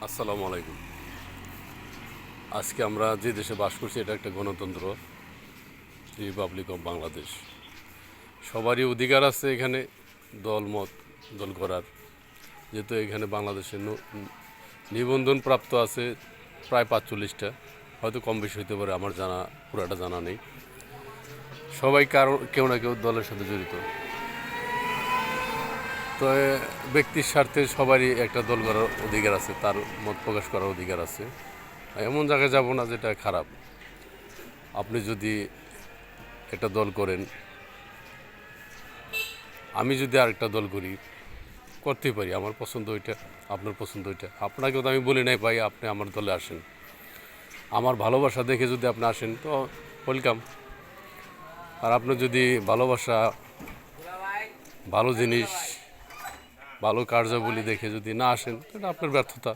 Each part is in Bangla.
আসসালামু আলাইকুম। আজকে আমরা যে দেশে বাস করছি এটা একটা গণতন্ত্র, রিপাবলিক অফ বাংলাদেশ। সবারই অধিকার আছে এখানে দল করার। যেহেতু এখানে বাংলাদেশে নিবন্ধন প্রাপ্ত আছে প্রায় ৪৫টা, হয়তো কম বেশি হতে পারে, আমার পুরাটা জানা নেই। সবাই কেউ না কেউ দলের সাথে জড়িত। তো ব্যক্তির স্বার্থে সবারই একটা দল করার অধিকার আছে, তার মত প্রকাশ করার অধিকার আছে। এমন জায়গায় যাব না যেটা খারাপ। আপনি যদি একটা দল করেন, আমি যদি আরেকটা দল করি, করতেই পারি। আমার পছন্দ ওইটা, আপনার পছন্দ ওইটা। আপনাকেও তো আমি বলি নাই ভাই আপনি আমার দলে আসেন। আমার ভালোবাসা দেখে যদি আপনি আসেন তো ওয়েলকাম। আর আপনি যদি ভালোবাসা, ভালো জিনিস, ভালো কার্যাবলী দেখে যদি না আসেন, এটা আপনার ব্যর্থতা।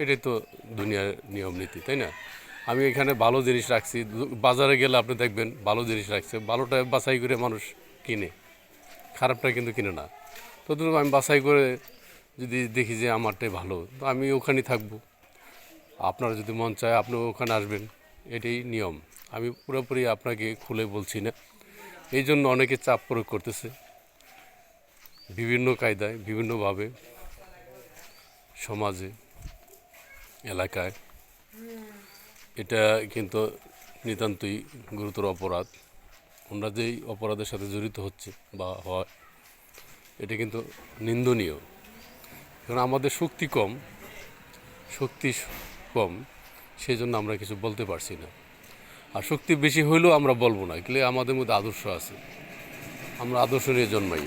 এটাই তো দুনিয়ার নিয়ম নীতি, তাই না? আমি এখানে ভালো জিনিস রাখছি, বাজারে গেলে আপনি দেখবেন ভালো জিনিস রাখছে, ভালোটা বাছাই করে মানুষ কিনে, খারাপটা কিন্তু কিনে না। তো ধরুন আমি বাছাই করে যদি দেখি যে আমারটাই ভালো, তো আমি ওখানেই থাকবো। আপনার যদি মন চায় আপনি ওখানে আসবেন, এটাই নিয়ম। আমি পুরোপুরি আপনাকে খুলে বলছি না। এই জন্য অনেকে চাপ প্রয়োগ করতেছে বিভিন্ন কায়দায়, বিভিন্নভাবে, সমাজে, এলাকায়। এটা কিন্তু নিতান্তই গুরুতর অপরাধ। ওনারা যেই অপরাধের সাথে জড়িত হচ্ছে বা হয়, এটা কিন্তু নিন্দনীয়। কারণ আমাদের শক্তি কম, সেই জন্য আমরা কিছু বলতে পারছি না। আর শক্তি বেশি হইলেও আমরা বলবো না, কিন্তু আমাদের মধ্যে আদর্শ আছে। আমরা আদর্শ নিয়ে জন্মাই,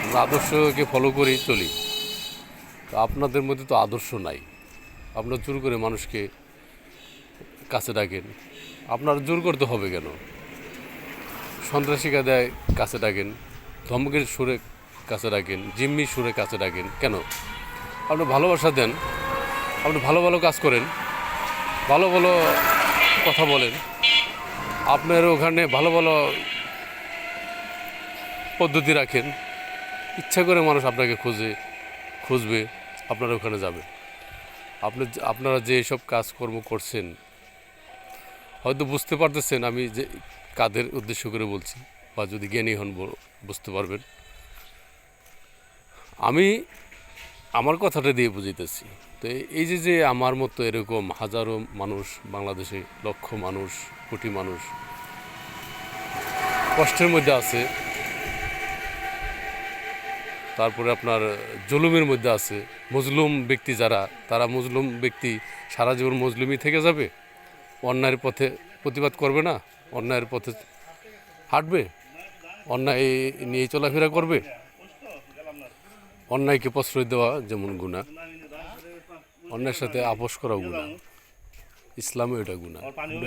আমরা আদর্শকে ফলো করেই চলি। তো আপনাদের মধ্যে তো আদর্শ নাই। আপনারা জোর করে মানুষকে কাছে ডাকেন। আপনার জোর করতে হবে কেন? সন্ত্রাসীকা দেয় কাছে ডাকেন, ধমকের সুরে কাছে ডাকেন, জিম্মি সুরে কাছে ডাকেন কেন? আপনি ভালোবাসা দেন, আপনি ভালো ভালো কাজ করেন, ভালো ভালো কথা বলেন, আপনার ওখানে ভালো ভালো পদ্ধতি রাখেন। ইচ্ছা করে মানুষ আপনাকে খুঁজবে, আপনারা ওখানে যাবে। আপনারা যে সব কাজকর্ম করছেন, হয়তো বুঝতে পারতেছেন আমি যে কাদের উদ্দেশ্য করে বলছি, বা যদি জ্ঞানী হন বুঝতে পারবেন। আমি আমার কথাটা দিয়ে বুঝিতেছি। তো এই যে আমার মতো এরকম হাজারো মানুষ, বাংলাদেশে লক্ষ মানুষ, কোটি মানুষ কষ্টের মধ্যে আছে, তারপরে আপনার জুলুমের মধ্যে আছে। মজলুম ব্যক্তি যারা, তারা মজলুম ব্যক্তি সারা জীবন মজলুমই থেকে যাবে, অন্যায়ের পথে প্রতিবাদ করবে না, অন্যায়ের পথে হাঁটবে, অন্যায় নিয়ে চলাফেরা করবে। অন্যায়কে প্রশ্রয় দেওয়া যেমন গুনাহ, অন্যায়ের সাথে আপোষ করাও গুনাহ। ইসলামে এটা গুনাহ।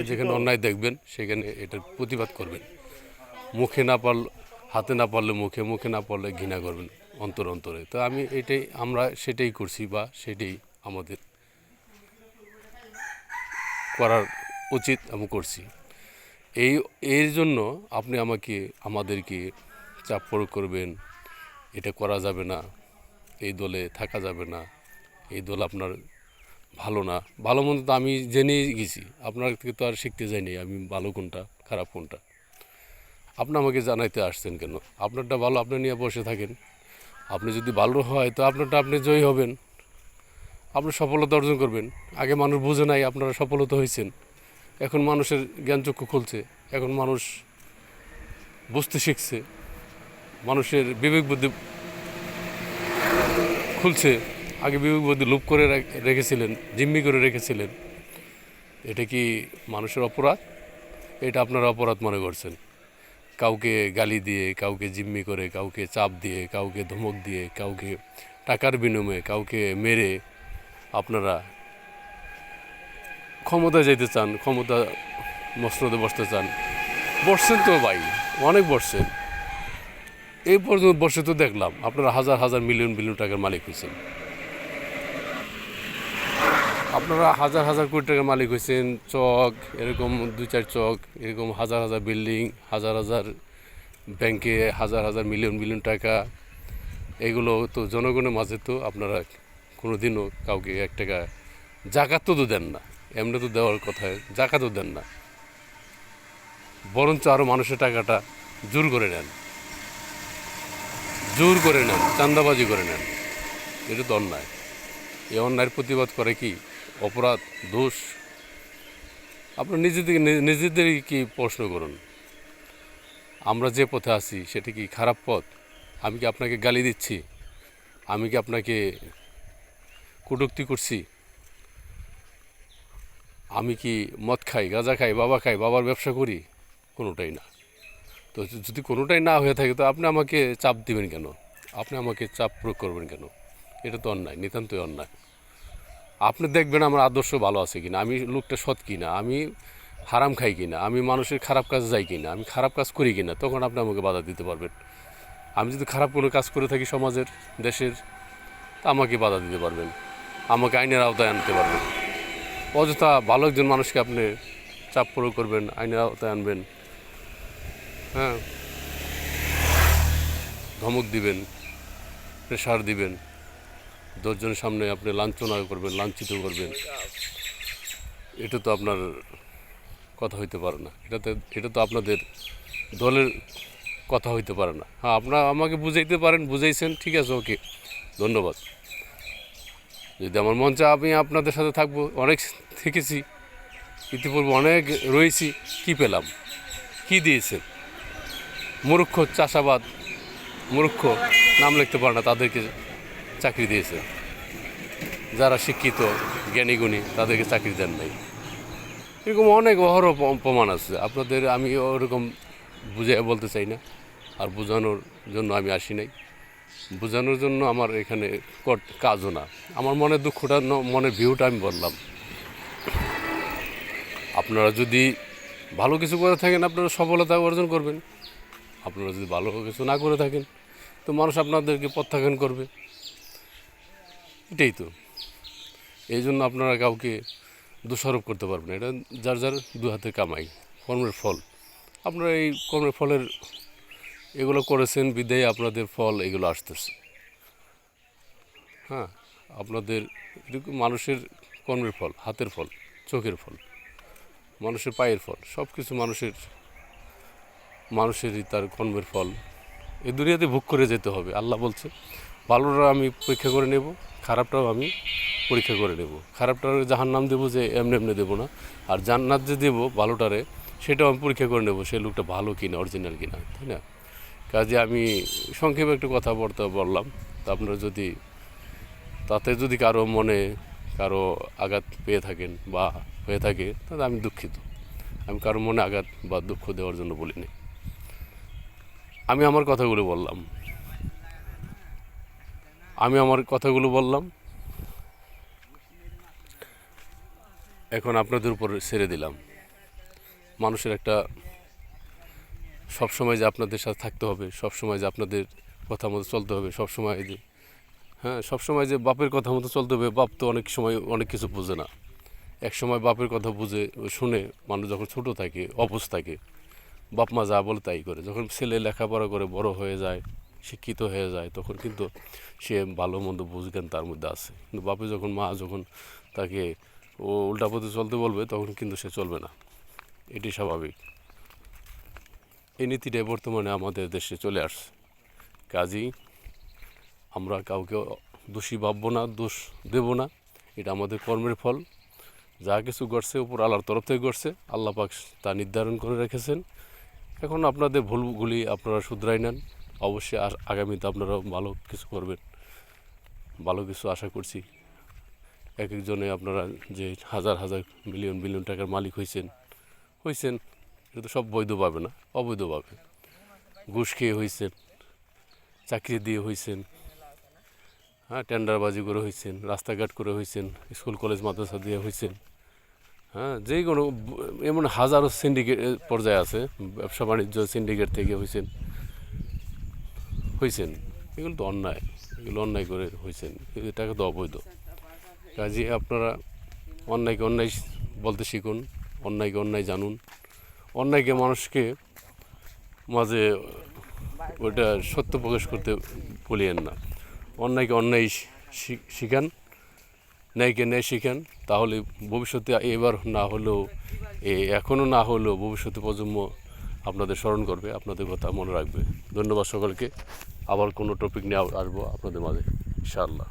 যেখানে অন্যায় দেখবেন সেখানে এটার প্রতিবাদ করবেন। মুখে না পারলে, হাতে না পারলে মুখে, মুখে না পারলে ঘৃণা করবেন অন্তরে। তো আমরা সেটাই করছি, বা সেটাই আমাদের করার উচিত, আমি করছি। এর জন্য আপনি আমাদেরকে চাপ প্রয়োগ করবেন, এটা করা যাবে না, এই দলে থাকা যাবে না, এই দল আপনার ভালো না। ভালো মন্দ তো আমি জেনেই গেছি, আপনার থেকে তো আর শিখতে যাইনি আমি ভালো কোনটা খারাপ কোনটা। আপনি আমাকে জানাইতে আসছেন কেন? আপনারটা ভালো, আপনি নিয়ে বসে থাকেন। আপনি যদি ভালো হয় তো আপনারটা আপনি জয়ী হবেন, আপনি সফলতা অর্জন করবেন। আগে মানুষ বুঝে নাই, আপনারা সফলতা হয়েছেন। এখন মানুষের জ্ঞানচক্ষু খুলছে, এখন মানুষ বুঝতে শিখছে, মানুষের বিবেক বুদ্ধি খুলছে। আগে বিবেক বুদ্ধি লোপ করে রেখেছিলেন, জিম্মি করে রেখেছিলেন। এটা কি মানুষের অপরাধ? এটা আপনারা অপরাধ মনে করছেন। কাউকে গালি দিয়ে, কাউকে জিম্মি করে, কাউকে চাপ দিয়ে, কাউকে ধমক দিয়ে, কাউকে টাকার বিনিময়ে, কাউকে মেরে আপনারা ক্ষমতায় যেতে চান, ক্ষমতা মসনদে বসতে চান। বসছেন তো ভাই, অনেক বসছেন। এই পর্যন্ত বসে তো দেখলাম আপনারা হাজার হাজার মিলিয়ন বিলিয়ন টাকার মালিক হয়েছেন। আপনারা হাজার হাজার কোটি টাকার মালিক হয়েছেন। চক এরকম 2-4 চক, এরকম হাজার হাজার বিল্ডিং, হাজার হাজার ব্যাংকে হাজার হাজার মিলিয়ন বিলিয়ন টাকা, এগুলো তো জনগণের মাঝে তো আপনারা কোনো দিনও কাউকে 1 টাকা জাকাত তো দেন না, এমনি তো দেওয়ার কথা, জাকাতও দেন না, বরঞ্চ আরও মানুষের টাকাটা জোর করে নেন, চাঁদাবাজি করে নেন। এটা তো অন্যায়। এই অন্যায়ের প্রতিবাদ করে কি অপরাধ, দোষ? আপনার নিজেদেরই কি প্রশ্ন করুন। আমরা যে পথে আছি সেটা কি খারাপ পথ? আমি কি আপনাকে গালি দিচ্ছি? আমি কি আপনাকে কটূক্তি করছি? আমি কি মদ খাই, গাঁজা খাই, বাবার ব্যবসা করি? কোনোটাই না। তো যদি কোনোটাই না হয়ে থাকে তো আপনি আমাকে চাপ দিবেন কেন? আপনি আমাকে চাপ প্রয়োগ করবেন কেন? এটা তো অন্যায়, নিতান্তই অন্যায়। আপনি দেখবেন আমার আদর্শ ভালো আছে কিনা, আমি লোকটা সৎ কিনা, আমি হারাম খাই কিনা, আমি মানুষের খারাপ কাজ যাই কিনা, আমি খারাপ কাজ করি কিনা, তখন আপনি আমাকে বাধা দিতে পারবেন। আমি যদি খারাপ কোনো কাজ করে থাকি সমাজের, দেশের, তা আমাকে বাধা দিতে পারবেন, আমাকে আইনের আওতায় আনতে পারবেন। অযথা ভালো একজন মানুষকে আপনি চাপ প্রয়োগ করবেন, আইনের আওতায় আনবেন, হ্যাঁ, ধমক দিবেন, প্রেশার দিবেন, 10 জনের সামনে আপনি লাঞ্ছনা করবেন, লাঞ্ছিত করবেন। এটা তো আপনার কথা হইতে পারে না। এটা তো আপনাদের দলের কথা হইতে পারে না। হ্যাঁ, আপনারা আমাকে বুঝাইতে পারেন, বুঝাইছেন, ঠিক আছে, ওকে, ধন্যবাদ। যদি আমার মন চায় আমি আপনাদের সাথে থাকবো। অনেক থেকেছি, ইতিপূর্বে অনেক রয়েছি। কি পেলাম? কি দিয়েছেন? মূর্খ চাষাবাদ, মূর্খ নাম লিখতে পারে না তাদেরকে চাকরি দিয়েছে। যারা শিক্ষিত, জ্ঞানীগুণী, তাদেরকে চাকরি দেন নাই। এরকম অনেক অহরহ প্রমাণ আছে আপনাদের। আমি ওরকম বুঝিয়ে বলতে চাই না, আর বোঝানোর জন্য আমি আসি নাই। বোঝানোর জন্য আমার এখানে কাজও না। আমার মনের দুঃখটা, মনের ভিউটা আমি বললাম। আপনারা যদি ভালো কিছু করে থাকেন আপনারা সফলতা অর্জন করবেন। আপনারা যদি ভালো কিছু না করে থাকেন তো মানুষ আপনাদেরকে প্রত্যাখ্যান করবে। এটাই তো। এই জন্য আপনারা কাউকে দোষারোপ করতে পারবেন না। এটা যার যার দু হাতে কামাই, কর্মের ফল। আপনারা এই কর্মের ফলের এগুলো করেছেন বিদায় আপনাদের ফল এগুলো আসতেছে। হ্যাঁ, আপনাদের এরকম মানুষের কর্মের ফল, হাতের ফল, চোখের ফল, মানুষের পায়ের ফল, সব কিছু মানুষেরই তার কর্মের ফল এই দুনিয়াতে ভোগ করে যেতে হবে। আল্লাহ বলছে ভালোটা আমি পরীক্ষা করে নেব, খারাপটাও আমি পরীক্ষা করে নেব। খারাপটারে জাহান্নাম দেবো যে এমনি দেবো না, আর জান্নাত যে দেবো ভালোটারে সেটাও আমি পরীক্ষা করে নেব, সে লোকটা ভালো কিনা, অরিজিনাল কিনা, তাই না? কাজে আমি সংক্ষেপে একটু কথাবার্তা বললাম। তা আপনারা যদি তাতে যদি কারো মনে কারো আঘাত পেয়ে থাকেন বা হয়ে থাকে তাহলে আমি দুঃখিত। আমি কারো মনে আঘাত বা দুঃখ দেওয়ার জন্য বলিনি। আমি আমার কথাগুলো বললাম। এখন আপনাদের উপর ছেড়ে দিলাম। মানুষের একটা সবসময় যে আপনাদের সাথে থাকতে হবে, সবসময় যে আপনাদের কথা মতো চলতে হবে, সবসময় যে সবসময় যে বাপের কথা মতো চলতে হবে। বাপ তো অনেক সময় অনেক কিছু বোঝে না। এক সময় বাপের কথা শুনে মানুষ যখন ছোটো থাকে, অবুঝ থাকে, বাপ মা যা বলে তাই করে। যখন ছেলে লেখাপড়া করে বড় হয়ে যায়, শিক্ষিত হয়ে যায়, তখন কিন্তু সে ভালো মন্দ বুঝজ্ঞান তার মধ্যে আছে। কিন্তু মা যখন তাকে উল্টা পথে চলতে বলবে তখন কিন্তু সে চলবে না। এটি স্বাভাবিক। এই নীতিটাই বর্তমানে আমাদের দেশে চলে আসছে। কাজেই আমরা কাউকে দোষী ভাববো না, দোষ দেব না। এটা আমাদের কর্মের ফল। যা কিছু ঘটছে উপর আল্লাহর তরফ থেকে ঘটছে, আল্লাহ পাক তা নির্ধারণ করে রেখেছেন। এখন আপনাদের ভুলগুলি আপনারা শুধরাই নেন। অবশ্যই আগামীতে আপনারা ভালো কিছু করবেন, ভালো কিছু আশা করছি। এক একজনে আপনারা যে হাজার হাজার বিলিয়ন টাকার মালিক হয়েছেন, এটা তো সব বৈধভাবে না, অবৈধভাবে। ঘুষ খেয়ে হয়েছেন, চাকরি দিয়ে হয়েছেন, টেন্ডারবাজি করে হয়েছেন, রাস্তাঘাট করে হয়েছেন, স্কুল কলেজ মাদ্রাসা দিয়ে হয়েছেন। যে কোনো এমন হাজারো সিন্ডিকেট পর্যায়ে আছে, ব্যবসা বাণিজ্য সিন্ডিকেট থেকে হয়েছেন। এগুলো তো অন্যায়, এগুলো অন্যায় করে হয়েছেন, এটাকে তো অবৈধ। কাজে আপনারা অন্যায়কে অন্যায় বলতে শিখুন, অন্যায়কে অন্যায় জানুন, অন্যায়কে মানুষকে মাঝে ওইটা সত্য প্রকাশ করতে বলিয়েন না। অন্যায়কে অন্যায় শিখান, ন্যায়কে ন্যায় শিখেন, তাহলে ভবিষ্যতে এবার না হলেও এখনও না হলেও ভবিষ্যতে প্রজন্ম আপনাদের স্মরণ করবে, আপনাদের কথা মনে রাখবে। ধন্যবাদ সকলকে। আবার কোনো টপিক নিয়ে আসবো আপনাদের মাঝে ইনশাআল্লাহ।